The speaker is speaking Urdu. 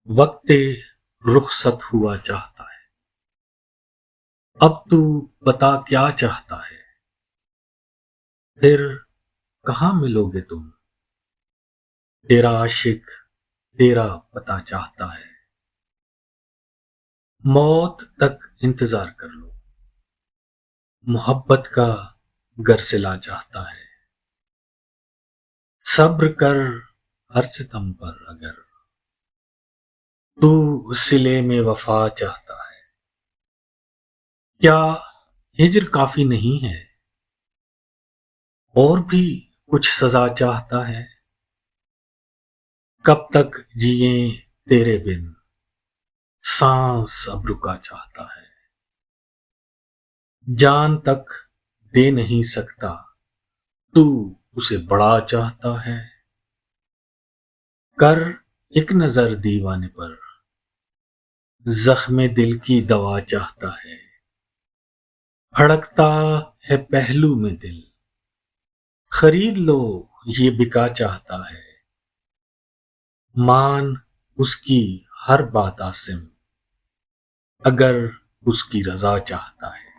وقت رخصت ہوا چاہتا ہے۔ اب تو بتا کیا چاہتا ہے؟ پھر کہاں ملو گے تم؟ تیرا عاشق تیرا پتا چاہتا ہے۔ موت تک انتظار کر لو، محبت کا گر سلا چاہتا ہے۔ صبر کر ہر ستم پر، اگر تو صلے میں وفا چاہتا ہے۔ کیا ہجر کافی نہیں ہے؟ اور بھی کچھ سزا چاہتا ہے۔ کب تک جیئیں تیرے بن، سانس اب رکا چاہتا ہے۔ جان تک دے نہیں سکتا، تو اسے بڑا چاہتا ہے۔ کر ایک نظر دیوانے پر، زخم دل کی دوا چاہتا ہے۔ دھڑکتا ہے پہلو میں دل، خرید لو یہ بکا چاہتا ہے۔ مان اس کی ہر بات عاصم، اگر اس کی رضا چاہتا ہے۔